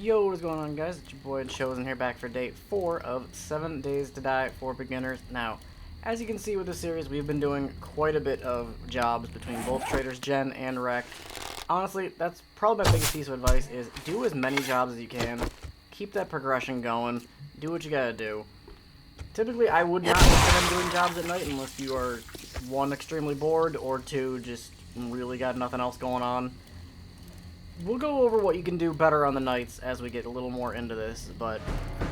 Yo, what's going on, guys? It's your boy Unchosen here, back for day 4 of 7 Days to Die for Beginners. Now, as you can see with this series, we've been doing quite a bit of jobs between both Traders Gen and Rec. Honestly, that's probably my biggest piece of advice, is do as many jobs as you can. Keep that progression going. Do what you gotta do. Typically, I would not recommend doing jobs at night unless you are, 1, extremely bored, or 2, just really got nothing else going on. We'll go over what you can do better on the nights as we get a little more into this, but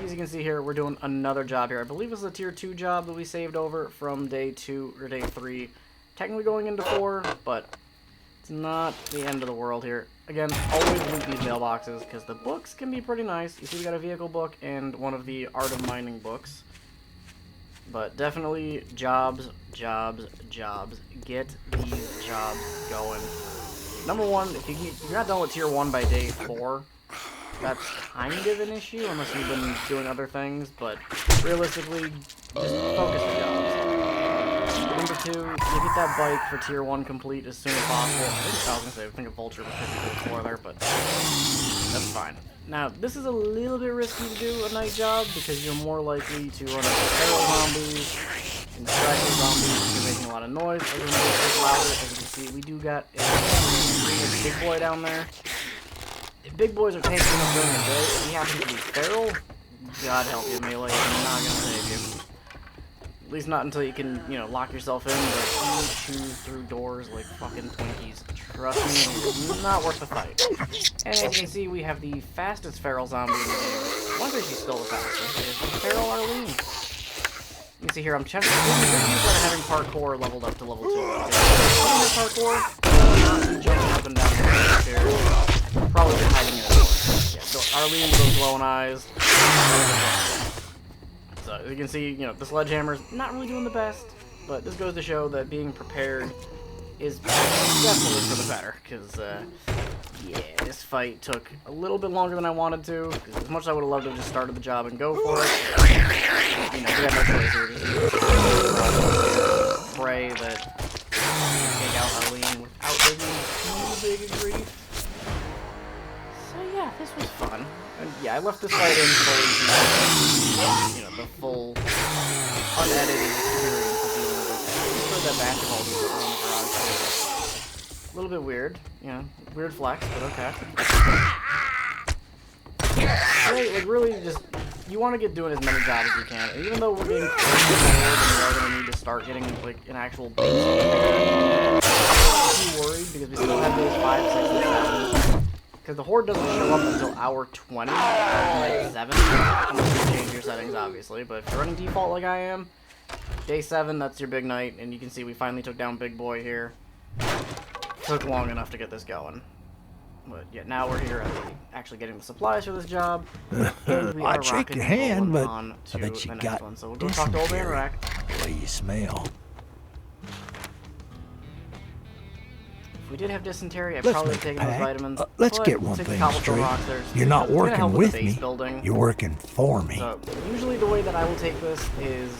as you can see here, we're doing another job here. I believe this is a tier 2 job that we saved over from day 2 or day 3. Technically going into 4, but it's not the end of the world here. Again, always loot these mailboxes because the books can be pretty nice. You see we got a vehicle book and one of the Art of Mining books. But definitely jobs, jobs, jobs. Get these jobs going. Number 1, if you're not done with tier 1 by day 4, that's kind of an issue unless you've been doing other things, but realistically, just focus on jobs. Number 2, you get that bike for tier 1 complete as soon as possible. I think a vulture was 54 there, but that's fine. Now, this is a little bit risky to do a night job because you're more likely to run into feral zombies and distracted zombies. You're making a lot of noise. As you can see, we do got a big boy down there. If big boys are tanking up during the day, if he happens to be feral, God help you, melee. I'm not gonna save you. At least not until you can, lock yourself in, but you choose through doors like fucking Twinkies. Trust me, it's not worth the fight. And as you can see, we have the fastest feral zombie in the game. I wonder if she's still the fastest. It's Feral Arlene. You can see here, I'm checking having parkour leveled up to level 2. Parkour, not be jumping up and down the stairs. Probably been hiding in a door. Yeah, so Arlene with those glowing eyes. So as you can see, the sledgehammer's not really doing the best, but this goes to show that being prepared is definitely for the better, because, yeah, this fight took a little bit longer than I wanted to, because as much as I would have loved to have just started the job and go for it, we had no choice here. Just pray that take out Arlene without taking too big a grief. So yeah, this was fun. And yeah, I left this fight in for the full unedited experience of dealing with this. Just that basketball was in the garage. A little bit weird, weird flex, but okay. Right, like really just, you want to get doing as many jobs as you can. And even though we're getting close to the board and we are going to need to start getting like an actual base game, I'm too worried because we still have days 5, 6, and 7. Because the horde doesn't show up until hour 20, like 7. Unless you change your settings, obviously. But if you're running default like I am, day 7, that's your big night. And you can see we finally took down Big Boy here. Took long enough to get this going. But yeah, now we're here actually getting the supplies for this job. And we I'd shake your hand, but I bet you got one. So we'll go talk to Old Man Rack. The way you smell. If we did have dysentery, I'd probably have taken those vitamins. Let's get one thing straight. You're not working with me. You're working for me. So usually the way that I will take this is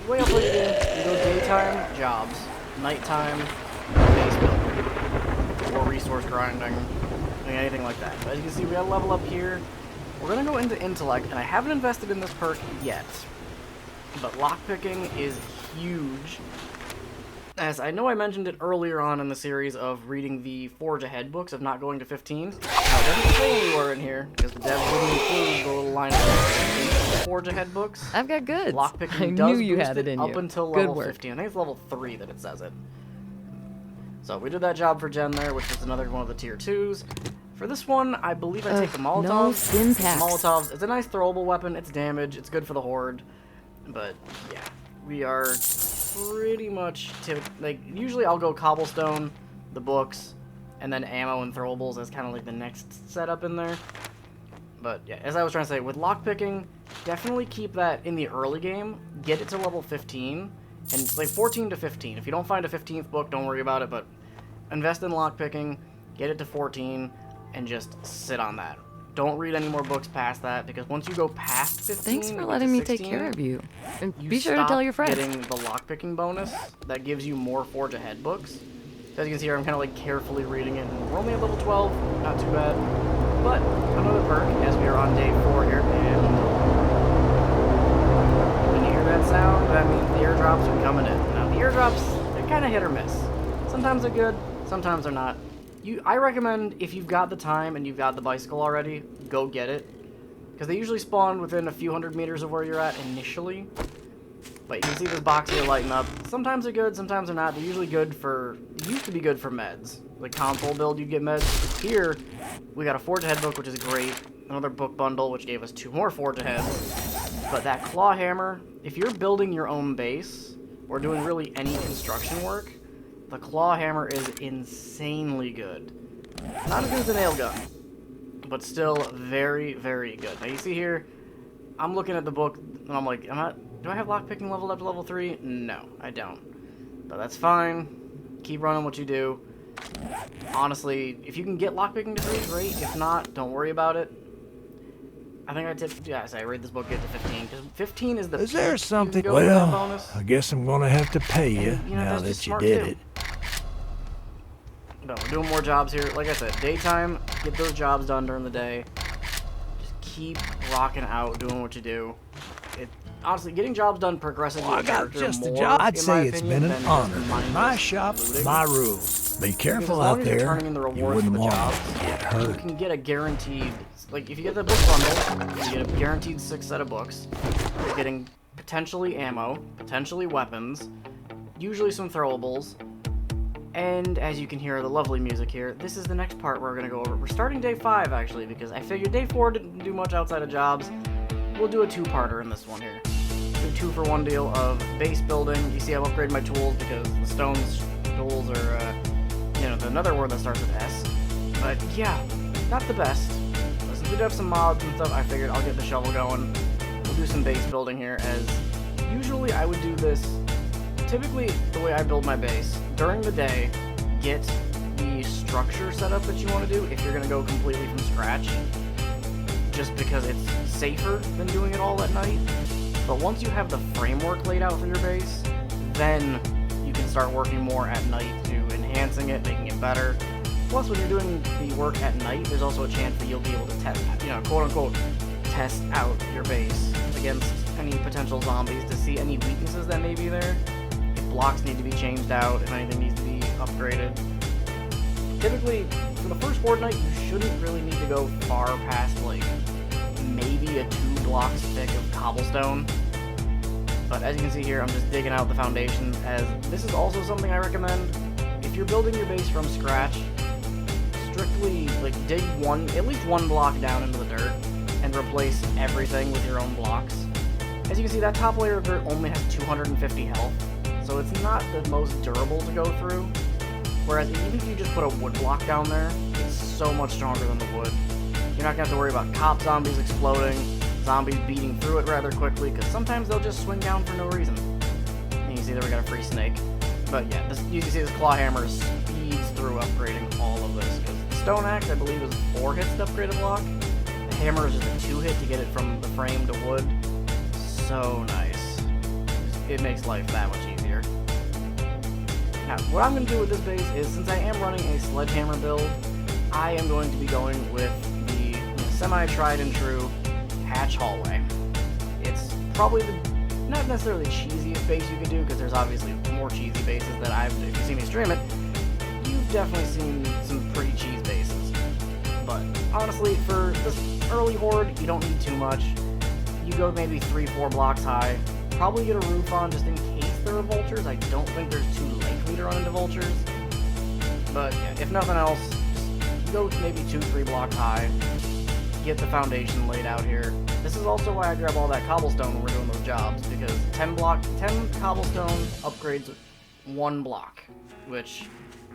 the way I'll play the game. You go daytime, jobs. Nighttime, base building. Or resource grinding. Anything like that. But as you can see, we got a level up here. We're going to go into intellect, and I haven't invested in this perk yet. But lockpicking is huge. As I know I mentioned it earlier on in the series of reading the Forge Ahead books of not going to 15. Now, it doesn't say anywhere in here, because the devs wouldn't include the little line of Forge Ahead books. I've got goods. Lockpicking does knew you boost had it in up you. until Good level work. 15. I think it's level 3 that it says it. So we did that job for Jen there, which is another one of the tier 2s. For this one, I believe I take the Molotovs. No stim packs. Molotovs, it's a nice throwable weapon, it's damage, it's good for the horde. But yeah, we are pretty much, usually I'll go cobblestone, the books, and then ammo and throwables as kind of like the next setup in there. But yeah, as I was trying to say, with lockpicking, definitely keep that in the early game, get it to level 15, and like 14 to 15. If you don't find a 15th book, don't worry about it, but invest in lockpicking, get it to 14, and just sit on that. Don't read any more books past that, because once you go past 15, Thanks for letting me take care of you. And be sure to tell your friends. Getting the lockpicking bonus that gives you more Forge Ahead books. So as you can see here, I'm kind of like carefully reading it. We're only at level 12, not too bad. But another perk, as on day 4 here, and when you hear that sound, that means the airdrops are coming in. Now, the airdrops, they're kind of hit or miss. Sometimes they're good, sometimes they're not. I recommend, if you've got the time and you've got the bicycle already, go get it. Because they usually spawn within a few hundred meters of where you're at initially. But you can see this box here lighting up. Sometimes they're good, sometimes they're not. They're usually good for... They used to be good for meds. Like console build, you'd get meds. Here, we got a Forge Ahead book, which is great. Another book bundle, which gave us 2 more Forge Aheads. But that claw hammer, if you're building your own base, or doing really any construction work, the claw hammer is insanely good. Not as good as a nail gun, but still very, very good. Now you see here, I'm looking at the book, and I'm like, do I have lockpicking leveled up to level 3? No, I don't. But that's fine. Keep running what you do. Honestly, if you can get lockpicking to 3, great. If not, don't worry about it. I think I read this book, get to 15, because 15 is the Is there peak something? you can go with that Well, bonus. I guess I'm gonna have to pay you, now that's that you smart did too. it. No, we're doing more jobs here. Like I said, daytime, get those jobs done during the day. Just keep rocking out, doing what you do. Honestly, getting jobs done progressively. I got just a job. I'd say it's been an honor. My shop, my rules. Be careful out there. You wouldn't want to get hurt. You can get a guaranteed, like if you get the book bundle, you get a guaranteed 6 set of books. You're getting potentially ammo, potentially weapons, usually some throwables. And as you can hear the lovely music here, this is the next part we're going to go over. We're starting day 5 actually, because I figured day 4 didn't do much outside of jobs. We'll do a 2-parter in this one here. Do a 2-for-1 deal of base building. You see I'm upgrading my tools because the stones tools are, another word that starts with S. But yeah, not the best. But since we do have some mods and stuff, I figured I'll get the shovel going. We'll do some base building here, as usually I would do this. Typically, the way I build my base, during the day, get the structure set up that you want to do if you're going to go completely from scratch. Just because it's safer than doing it all at night. But once you have the framework laid out for your base, then you can start working more at night to enhancing it, making it better. Plus, when you're doing the work at night, there's also a chance that you'll be able to test, quote-unquote, test out your base against any potential zombies to see any weaknesses that may be there. If blocks need to be changed out, if anything needs to be upgraded. Typically, for the first fortnight, you shouldn't really need to go far past, like, maybe a 2 blocks thick of cobblestone. But as you can see here, I'm just digging out the foundations, as this is also something I recommend. If you're building your base from scratch, strictly, like, dig at least one block down into the dirt, and replace everything with your own blocks. As you can see, that top layer of dirt only has 250 health, so it's not the most durable to go through. Whereas even if you just put a wood block down there, it's so much stronger than the wood. You're not going to have to worry about cop zombies exploding, zombies beating through it rather quickly, because sometimes they'll just swing down for no reason. And you can see that we got a free snake. But yeah, you can see this claw hammer speeds through upgrading all of this, because the stone axe, I believe, is 4 hits to upgrade a block. The hammer is just a 2 hit to get it from the frame to wood. So nice. It makes life that much easier. Now, what I'm going to do with this base is, since I am running a sledgehammer build, I am going to be going with the semi-tried and true hatch hallway. It's probably not necessarily the cheesiest base you could do, because there's obviously more cheesy bases that if you've seen me stream it, you've definitely seen some pretty cheese bases. But honestly, for this early horde, you don't need too much. You go maybe 3-4 blocks high, probably get a roof on just in case there are vultures. I don't think there's too likely to run into vultures. But yeah, if nothing else, just go maybe 2-3 blocks high, get the foundation laid out here. This is also why I grab all that cobblestone when we're doing those jobs, because 10 cobblestone upgrades 1 block, which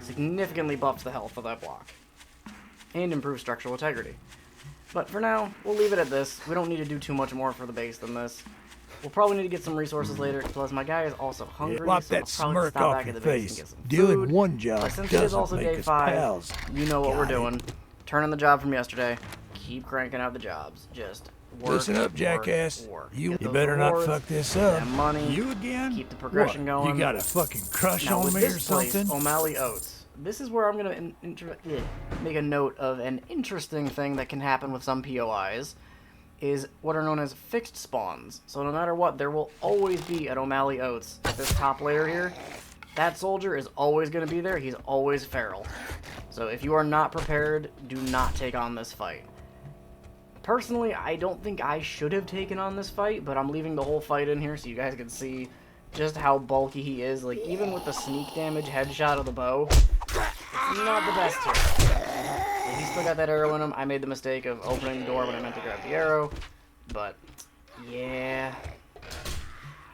significantly buffs the health of that block and improves structural integrity. But for now, we'll leave it at this. We don't need to do too much more for the base than this. We'll probably need to get some resources later, plus my guy is also hungry, Wipe so that I'll probably smirk stop off back your at the base and face. get some Doing food. one job But since it is also doesn't make day us 5, pals. you know what Got we're it. doing. Turning the job from yesterday. Keep cranking out the jobs. Just work, Listen up, work, jackass. work. You Get those better not rewards, fuck this get up. that money. You again? Keep the progression What? going. You got a fucking crush Now on with me or this place, something? O'Malley Oats. This is where I'm going to make a note of an interesting thing that can happen with some POIs. is what are known as fixed spawns. So no matter what, there will always be an O'Malley Oats at this top layer here. That soldier is always going to be there. He's always feral. So if you are not prepared, do not take on this fight. Personally, I don't think I should have taken on this fight, but I'm leaving the whole fight in here so you guys can see just how bulky he is. Like, even with the sneak damage headshot of the bow, it's not the best here. Like, he's still got that arrow in him. I made the mistake of opening the door when I meant to grab the arrow, but yeah,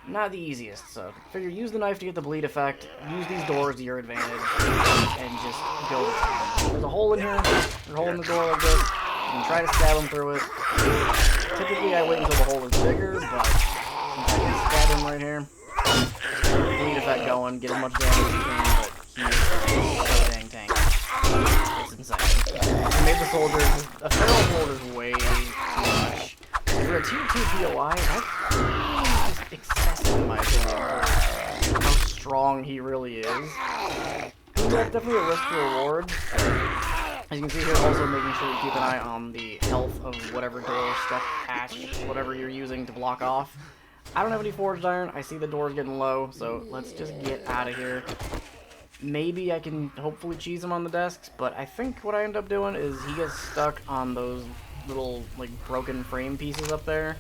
not the easiest. So figure, use the knife to get the bleed effect, use these doors to your advantage, and just go to town. There's a hole in here, there's a hole in the door like this. You can try to stab him through it. Typically, I wait until the hole is bigger, but since I can stab him right here, bleed effect going, get as much damage as you can, but he is so dang tanky. It's insane. I made the soldier, a feral hold is way too much. For a tier 2 POI, that's just excessive in my opinion. How strong he really is. I mean, that's definitely a risk to reward. As you can see here, also making sure you keep an eye on the health of whatever door, stuff, patch, whatever you're using to block off. I don't have any forged iron. I see the door's getting low, so let's just get out of here. Maybe I can hopefully cheese him on the desks, but I think what I end up doing is he gets stuck on those little, like, broken frame pieces up there.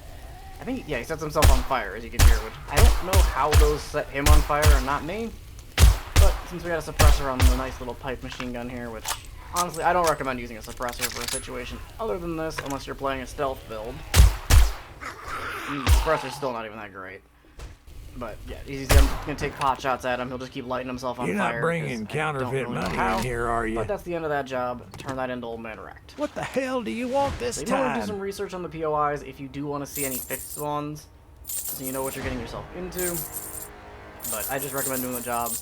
I think, yeah, he sets himself on fire, as you can hear, which I don't know how those set him on fire and not me. But since we got a suppressor on the nice little pipe machine gun here, which honestly, I don't recommend using a suppressor for a situation other than this, unless you're playing a stealth build. Suppressor's still not even that great. But yeah, he's gonna take pot shots at him. He'll just keep lighting himself on fire. You're not bringing counterfeit money in here, are you? But that's the end of that job. Turn that into Old Man Wrecked. What the hell do you want this so you time? want to do some research on the POIs if you do want to see any fixed spawns, so you know what you're getting yourself into. But I just recommend doing the job.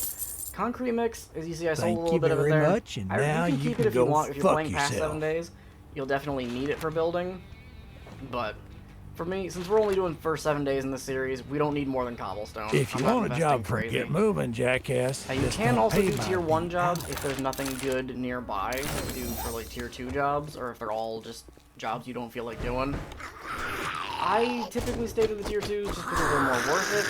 Concrete mix, as you see, I sold a little bit of it there. Much, and now you can keep it if you want. If you're playing past yourself. 7 days, you'll definitely need it for building. But for me, since we're only doing first 7 days in this series, we don't need more than cobblestone. If you want a job for get moving, jackass, you can also do tier 1 jobs if there's nothing good nearby to do for like tier 2 jobs, or if they're all just jobs you don't feel like doing. I typically stay to the tier 2s just because they're more worth it.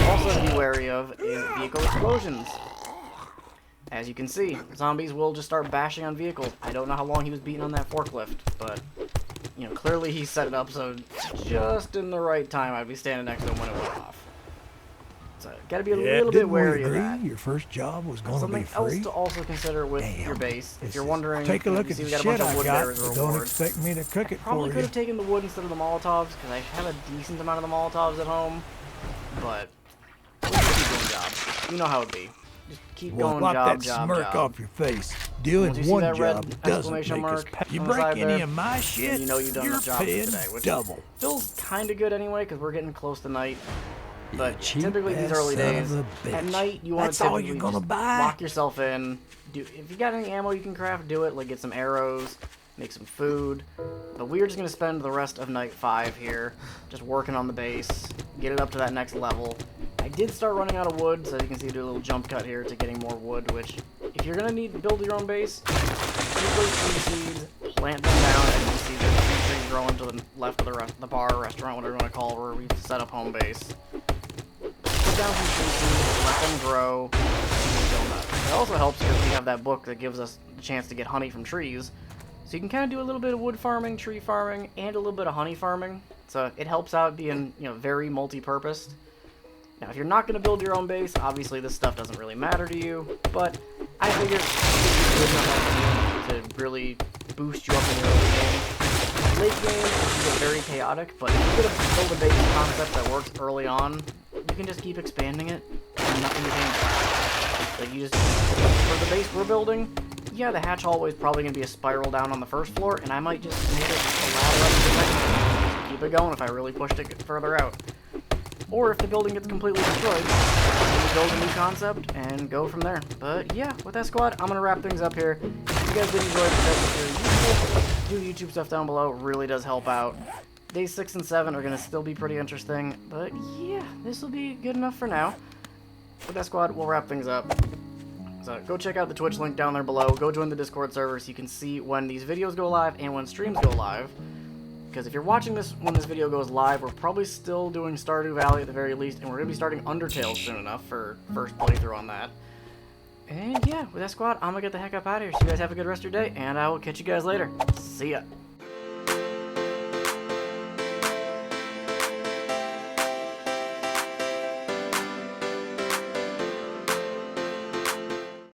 Also to be wary of is vehicle explosions. As you can see, zombies will just start bashing on vehicles. I don't know how long he was beating on that forklift, but you know, clearly he set it up so just in the right time I'd be standing next to him when it went off. So gotta be a little bit wary of that. Your first job was going to be free. Something else to also consider with your base, if you're wondering, take a look at the shit I got. Don't expect me to cook it for you. Probably could have taken the wood instead of the Molotovs, because I have a decent amount of the Molotovs at home, but we'll just keep doing jobs. You know how it be. Just keep going, wipe job, that job, smirk job. off your face. Doing one job doesn't make us pay. You break any of my shit, you know you've done you're enough jobs for paying today, which double. feels kind of good anyway, because we're getting close to night. But cheap typically these early days, at night you want to typically just lock yourself in. If you got any ammo you can craft, do it. Like get some arrows, make some food. But we're just going to spend the rest of night 5 here, just working on the base, get it up to that next level. I did start running out of wood, so you can see do a little jump cut here to getting more wood, which if you're going to need to build your own base, keep those tree seeds, plant them down, and you can see there's tree trees growing to the left of the bar, restaurant, whatever you want to call it, where we set up home base. Put down some tree seeds, let them grow, It also helps because we have that book that gives us the chance to get honey from trees. So you can kind of do a little bit of wood farming, tree farming, and a little bit of honey farming. So it helps out being, you know, very multi-purposed. Now, if you're not going to build your own base, obviously this stuff doesn't really matter to you, but I figured it's good enough to really boost you up in your early game. Late game, it can get very chaotic, but if you're going to build a base concept that works early on, you can just keep expanding it, and nothing changes. Like, you just, for the base we're building, yeah, the hatch hallway is probably going to be a spiral down on the first floor, and I might just make it a ladder up to the second floor. Keep it going if I really pushed it further out. Or if the building gets completely destroyed, we build a new concept and go from there. But yeah, with that squad, I'm going to wrap things up here. If you guys did enjoy the video, do YouTube stuff down below. It really does help out. Days 6 and 7 are going to still be pretty interesting. But yeah, this will be good enough for now. With that squad, we'll wrap things up. So go check out the Twitch link down there below. Go join the Discord server so you can see when these videos go live and when streams go live. because if you're watching this when this video goes live, we're probably still doing Stardew Valley at the very least, and we're going to be starting Undertale soon enough for first playthrough on that. And yeah, with that squad, I'm going to get the heck up out of here. So you guys have a good rest of your day, and I will catch you guys later. See ya.